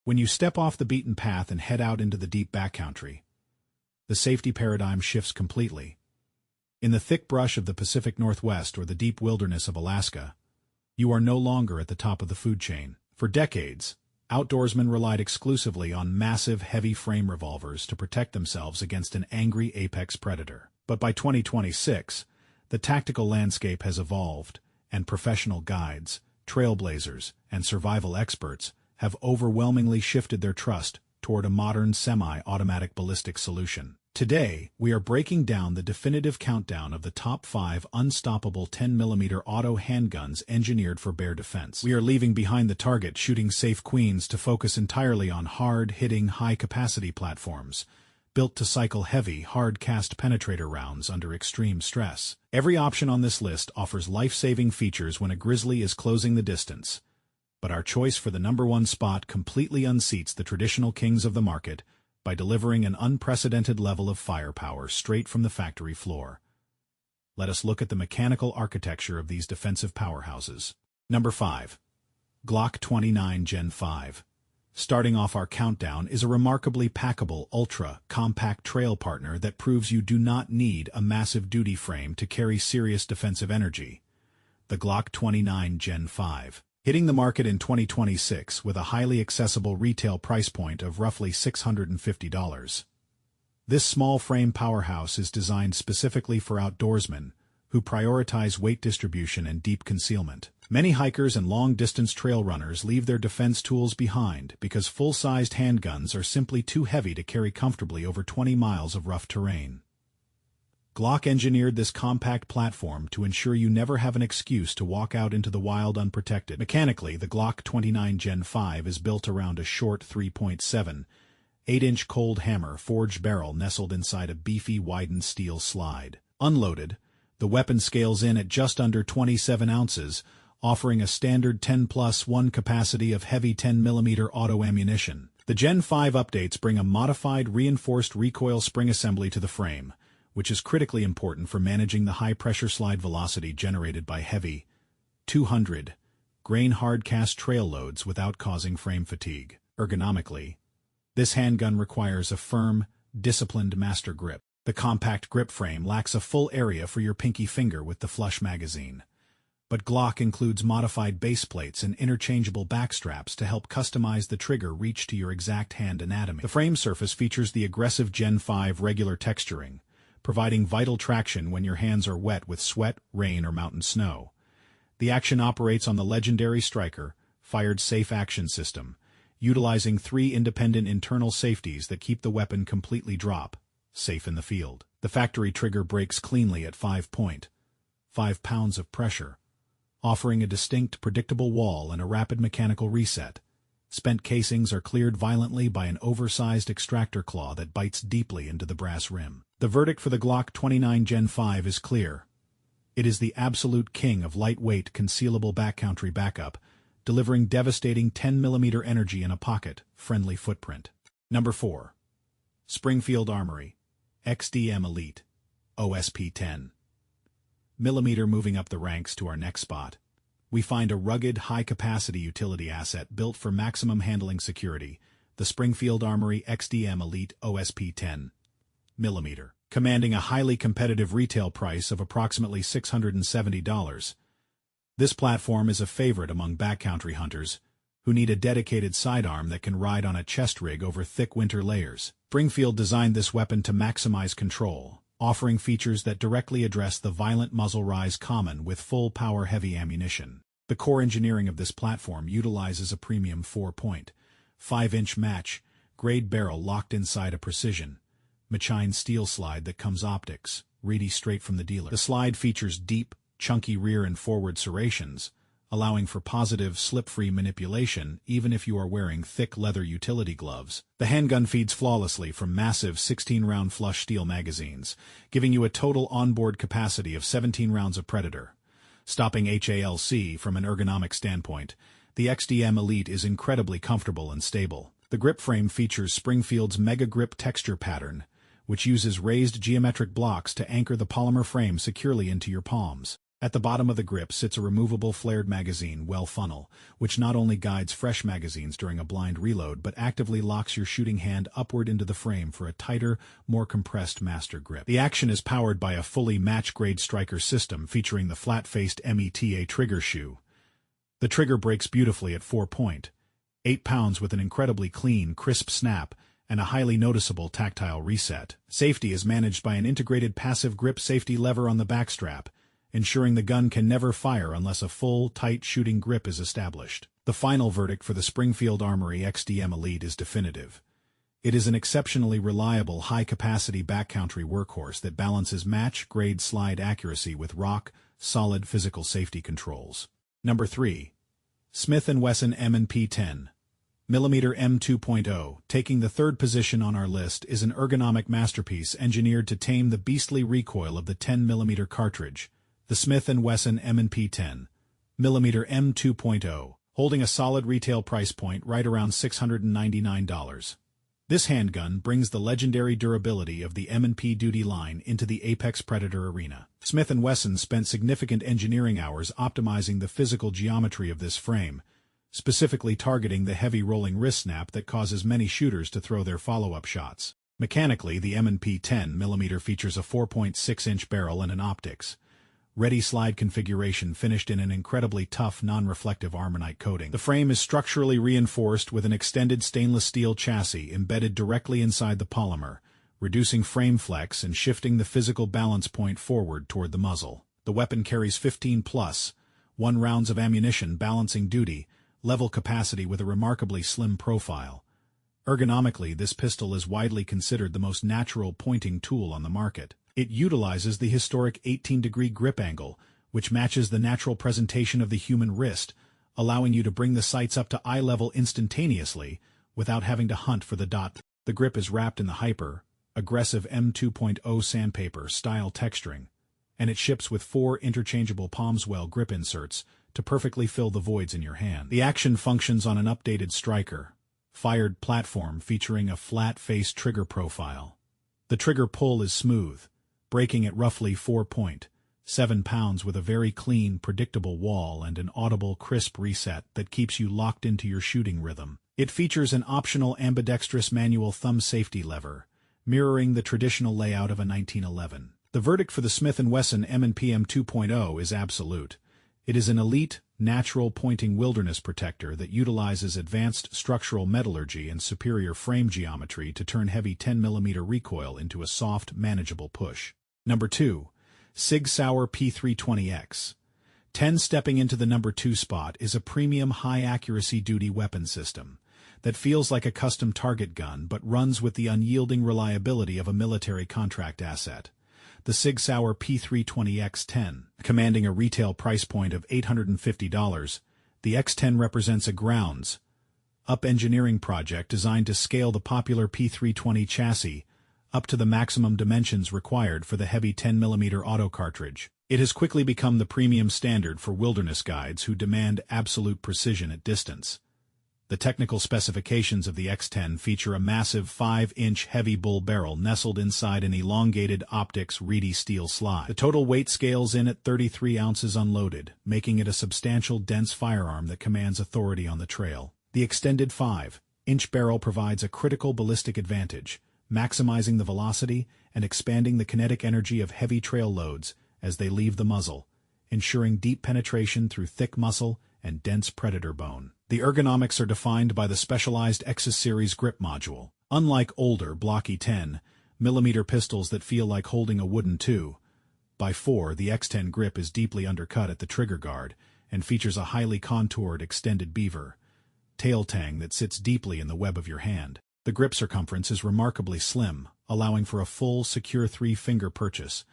When you step off the beaten path and head out into the deep backcountry, the safety paradigm shifts completely. In the thick brush of the Pacific Northwest or the deep wilderness of Alaska, you are no longer at the top of the food chain. For decades, outdoorsmen relied exclusively on massive, heavy-frame revolvers to protect themselves against an angry apex predator. But by 2026, the tactical landscape has evolved, and professional guides, trailblazers, and survival experts have overwhelmingly shifted their trust toward a modern semi-automatic ballistic solution. Today, we are breaking down the definitive countdown of the top 5 unstoppable 10mm auto handguns engineered for bare defense. We are leaving behind the target shooting safe queens to focus entirely on hard-hitting, high-capacity platforms, built to cycle heavy, hard-cast penetrator rounds under extreme stress. Every option on this list offers life-saving features when a grizzly is closing the distance, but our choice for the #1 spot completely unseats the traditional kings of the market by delivering an unprecedented level of firepower straight from the factory floor. Let us look at the mechanical architecture of these defensive powerhouses. Number 5. Glock 29 Gen 5. Starting off our countdown is a remarkably packable, ultra-compact trail partner that proves you do not need a massive duty frame to carry serious defensive energy. The Glock 29 Gen 5. Hitting the market in 2026 with a highly accessible retail price point of roughly $650. This small-frame powerhouse is designed specifically for outdoorsmen who prioritize weight distribution and deep concealment. Many hikers and long-distance trail runners leave their defense tools behind because full-sized handguns are simply too heavy to carry comfortably over 20 miles of rough terrain. Glock engineered this compact platform to ensure you never have an excuse to walk out into the wild unprotected. Mechanically, the Glock 29 Gen 5 is built around a short 3.7, 8-inch cold hammer forged barrel nestled inside a beefy, widened steel slide. Unloaded, the weapon scales in at just under 27 ounces, offering a standard 10+1 capacity of heavy 10mm auto ammunition. The Gen 5 updates bring a modified reinforced recoil spring assembly to the frame, which is critically important for managing the high-pressure slide velocity generated by heavy, 200-grain hard-cast trail loads without causing frame fatigue. Ergonomically, this handgun requires a firm, disciplined master grip. The compact grip frame lacks a full area for your pinky finger with the flush magazine, but Glock includes modified base plates and interchangeable back straps to help customize the trigger reach to your exact hand anatomy. The frame surface features the aggressive Gen 5 regular texturing, providing vital traction when your hands are wet with sweat, rain, or mountain snow. The action operates on the legendary Striker fired safe action system, utilizing 3 independent internal safeties that keep the weapon completely safe in the field. The factory trigger breaks cleanly at 5.5 pounds of pressure, offering a distinct, predictable wall and a rapid mechanical reset. Spent casings are cleared violently by an oversized extractor claw that bites deeply into the brass rim. The verdict for the Glock 29 Gen 5 is clear. It is the absolute king of lightweight, concealable backcountry backup, delivering devastating 10mm energy in a pocket-friendly footprint. Number 4. Springfield Armory XDM Elite OSP 10mm. Moving up the ranks to our next spot, we find a rugged, high-capacity utility asset built for maximum handling security, the Springfield Armory XDM Elite OSP 10mm. Commanding a highly competitive retail price of approximately $670. This platform is a favorite among backcountry hunters who need a dedicated sidearm that can ride on a chest rig over thick winter layers. Springfield designed this weapon to maximize control, offering features that directly address the violent muzzle rise common with full-power heavy ammunition. The core engineering of this platform utilizes a premium 4.5-inch match-grade barrel locked inside a precision, machined steel slide that comes optics, ready straight from the dealer. The slide features deep, chunky rear and forward serrations, allowing for positive, slip-free manipulation even if you are wearing thick leather utility gloves. The handgun feeds flawlessly from massive 16-round flush steel magazines, giving you a total onboard capacity of 17 rounds of Predator. Stopping HALC from an ergonomic standpoint, the XDM Elite is incredibly comfortable and stable. The grip frame features Springfield's Mega Grip texture pattern, which uses raised geometric blocks to anchor the polymer frame securely into your palms. At the bottom of the grip sits a removable flared magazine well funnel, which not only guides fresh magazines during a blind reload but actively locks your shooting hand upward into the frame for a tighter, more compressed master grip. The action is powered by a fully match-grade striker system featuring the flat-faced META trigger shoe. The trigger breaks beautifully at 4.8 pounds with an incredibly clean, crisp snap and a highly noticeable tactile reset. Safety is managed by an integrated passive grip safety lever on the backstrap, ensuring the gun can never fire unless a full, tight shooting grip is established. The final verdict for the Springfield Armory XDM Elite is definitive. It is an exceptionally reliable, high-capacity backcountry workhorse that balances match-grade slide accuracy with rock-solid physical safety controls. Number 3. Smith & Wesson M&P 10mm M2.0, taking the third position on our list, is an ergonomic masterpiece engineered to tame the beastly recoil of the 10mm cartridge. The Smith & Wesson M&P 10mm M2.0, holding a solid retail price point right around $699. This handgun brings the legendary durability of the M&P duty line into the apex predator arena. Smith & Wesson spent significant engineering hours optimizing the physical geometry of this frame, specifically targeting the heavy rolling wrist snap that causes many shooters to throw their follow-up shots. Mechanically, the M&P 10mm features a 4.6-inch barrel and an optics ready slide configuration finished in an incredibly tough, non-reflective armonite coating. The frame is structurally reinforced with an extended stainless steel chassis embedded directly inside the polymer, reducing frame flex and shifting the physical balance point forward toward the muzzle. The weapon carries 15+1 rounds of ammunition, balancing duty, level capacity with a remarkably slim profile. Ergonomically, this pistol is widely considered the most natural pointing tool on the market. It utilizes the historic 18-degree grip angle, which matches the natural presentation of the human wrist, allowing you to bring the sights up to eye level instantaneously without having to hunt for the dot. The grip is wrapped in the hyper-aggressive M2.0 sandpaper-style texturing, and it ships with 4 interchangeable Palmswell grip inserts to perfectly fill the voids in your hand. The action functions on an updated striker-fired platform featuring a flat-face trigger profile. The trigger pull is smooth, breaking at roughly 4.7 pounds with a very clean, predictable wall and an audible, crisp reset that keeps you locked into your shooting rhythm. It features an optional ambidextrous manual thumb safety lever, mirroring the traditional layout of a 1911. The verdict for the Smith & Wesson M&P M2.0 is absolute. It is an elite, natural pointing wilderness protector that utilizes advanced structural metallurgy and superior frame geometry to turn heavy 10mm recoil into a soft, manageable push. Number 2. SIG Sauer P320 X-Ten. Stepping into the number 2 spot is a premium high-accuracy duty weapon system that feels like a custom target gun but runs with the unyielding reliability of a military contract asset. The SIG Sauer P320 X-Ten. Commanding a retail price point of $850, the X-Ten represents a grounds-up engineering project designed to scale the popular P320 chassis up to the maximum dimensions required for the heavy 10mm auto cartridge. It has quickly become the premium standard for wilderness guides who demand absolute precision at distance. The technical specifications of the X-Ten feature a massive 5-inch heavy bull barrel nestled inside an elongated optics reedy steel slide. The total weight scales in at 33 ounces unloaded, making it a substantial, dense firearm that commands authority on the trail. The extended 5-inch barrel provides a critical ballistic advantage, maximizing the velocity and expanding the kinetic energy of heavy trail loads as they leave the muzzle, ensuring deep penetration through thick muscle and dense predator bone. The ergonomics are defined by the specialized X's Series grip module. Unlike older, blocky 10mm pistols that feel like holding a wooden 2x4, the X-Ten grip is deeply undercut at the trigger guard and features a highly contoured extended beaver tail tang that sits deeply in the web of your hand. The grip circumference is remarkably slim, allowing for a full, secure 3-finger purchase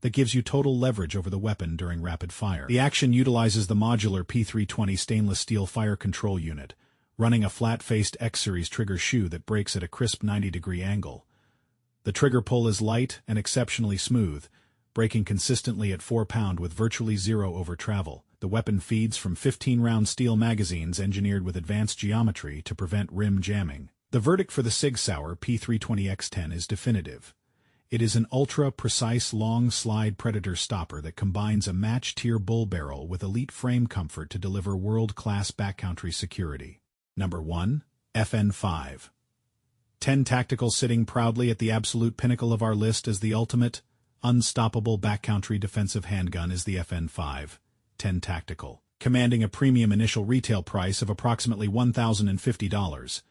that gives you total leverage over the weapon during rapid fire. The action utilizes the modular P320 stainless steel fire control unit, running a flat-faced X-Series trigger shoe that breaks at a crisp 90-degree angle. The trigger pull is light and exceptionally smooth, breaking consistently at 4 pound with virtually zero over travel. The weapon feeds from 15-round steel magazines engineered with advanced geometry to prevent rim jamming. The verdict for the SIG Sauer P320 X-Ten is definitive. It is an ultra-precise long-slide predator stopper that combines a match-tier bull barrel with elite frame comfort to deliver world-class backcountry security. Number 1. FN5. 10 Tactical. Sitting proudly at the absolute pinnacle of our list as the ultimate, unstoppable backcountry defensive handgun is the FN5, 10 Tactical. Commanding a premium initial retail price of approximately $1,050,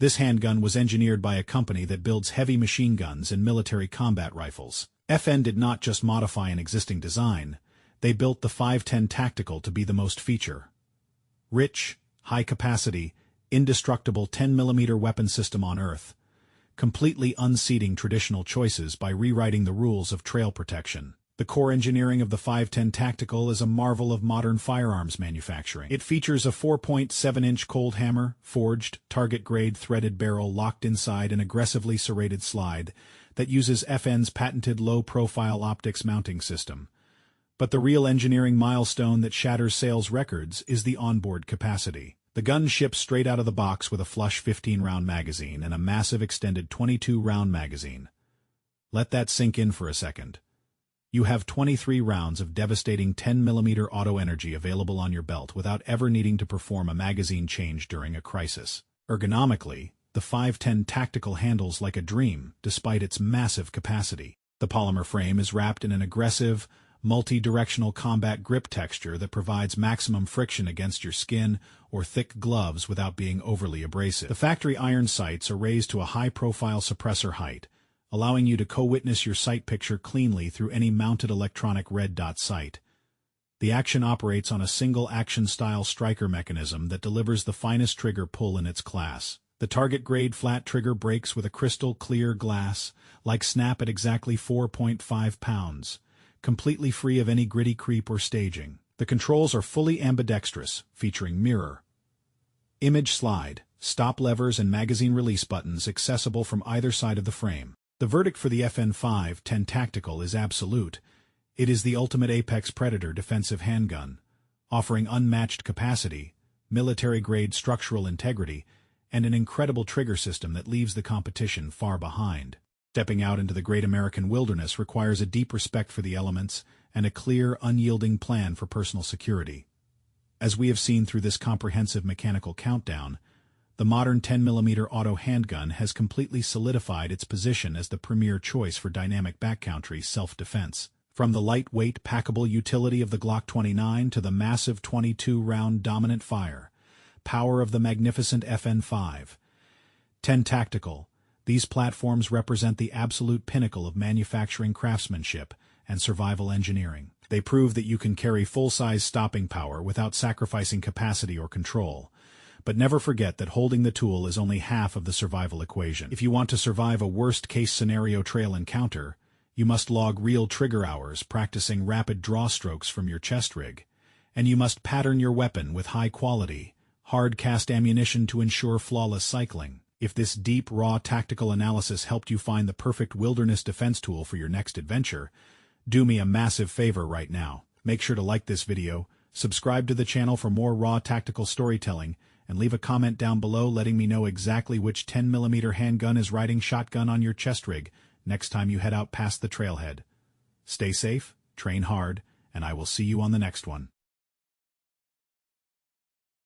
this handgun was engineered by a company that builds heavy machine guns and military combat rifles. FN did not just modify an existing design, they built the 510 Tactical to be the most feature-rich, high-capacity, indestructible 10mm weapon system on Earth, completely unseating traditional choices by rewriting the rules of trail protection. The core engineering of the 510 Tactical is a marvel of modern firearms manufacturing. It features a 4.7-inch cold hammer, forged, target-grade threaded barrel locked inside an aggressively serrated slide that uses FN's patented low-profile optics mounting system. But the real engineering milestone that shatters sales records is the onboard capacity. The gun ships straight out of the box with a flush 15-round magazine and a massive extended 22-round magazine. Let that sink in for a second. You have 23 rounds of devastating 10mm auto energy available on your belt without ever needing to perform a magazine change during a crisis. Ergonomically, the 510 Tactical handles like a dream despite its massive capacity. The polymer frame is wrapped in an aggressive, multi-directional combat grip texture that provides maximum friction against your skin or thick gloves without being overly abrasive. The factory iron sights are raised to a high-profile suppressor height, allowing you to co-witness your sight picture cleanly through any mounted electronic red dot sight. The action operates on a single action-style striker mechanism that delivers the finest trigger pull in its class. The target-grade flat trigger breaks with a crystal-clear glass-like snap at exactly 4.5 pounds, completely free of any gritty creep or staging. The controls are fully ambidextrous, featuring mirror, image slide, stop levers and magazine release buttons accessible from either side of the frame. The verdict for the FN5 10 Tactical is absolute. It is the ultimate apex predator defensive handgun, offering unmatched capacity, military-grade structural integrity, and an incredible trigger system that leaves the competition far behind. Stepping out into the great American wilderness requires a deep respect for the elements and a clear, unyielding plan for personal security. As we have seen through this comprehensive mechanical countdown, the modern 10mm auto handgun has completely solidified its position as the premier choice for dynamic backcountry self-defense. From the lightweight, packable utility of the Glock 29 to the massive 22-round dominant power of the magnificent FN5, 10 Tactical, these platforms represent the absolute pinnacle of manufacturing craftsmanship and survival engineering. They prove that you can carry full-size stopping power without sacrificing capacity or control. But never forget that holding the tool is only half of the survival equation. If you want to survive a worst-case scenario trail encounter, you must log real trigger hours practicing rapid draw strokes from your chest rig, and you must pattern your weapon with high-quality, hard-cast ammunition to ensure flawless cycling. If this deep, raw tactical analysis helped you find the perfect wilderness defense tool for your next adventure, do me a massive favor right now. Make sure to like this video, subscribe to the channel for more raw tactical storytelling, and leave a comment down below letting me know exactly which 10mm handgun is riding shotgun on your chest rig next time you head out past the trailhead. Stay safe, train hard, and I will see you on the next one.